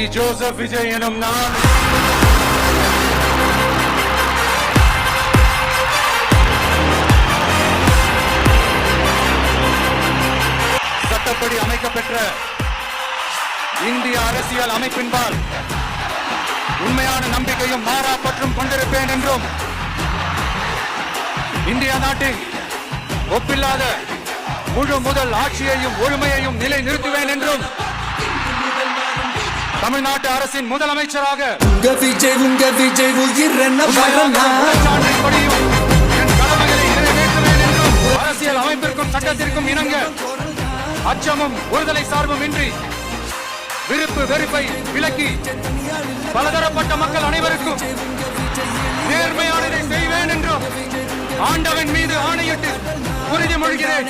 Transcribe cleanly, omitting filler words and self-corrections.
Joseph Vijay எனும் நான் சட்டப்படி அமைக்கப்பெற்ற இந்திய அரசியல் அமைப்பின்பால் உண்மையான நம்பிக்கையும் மாறா பற்றும் கொண்டிருப்பேன் என்றும் இந்திய நாட்டின் ஒப்பில்லாத முழு முதல் ஆட்சியையும் ஒழுமையையும் நிலை நிறுத்துவேன் என்றும் தமிழ்நாட்டு அரசின் முதலமைச்சராக என் கடமைகளை நிறைவேற்றுவேன் என்றும் அரசியல் அமைப்பிற்கும் சட்டத்திற்கும் இணங்க அச்சமும் ஒருதலை சார்பும் இன்றி விருப்பு வெறுப்பை விலக்கி பலதரப்பட்ட மக்கள் அனைவருக்கும் நேர்மையானதை செய்வேன் என்றும் ஆண்டவன் மீது ஆணையிட்டு உறுதிமொழிகிறேன்.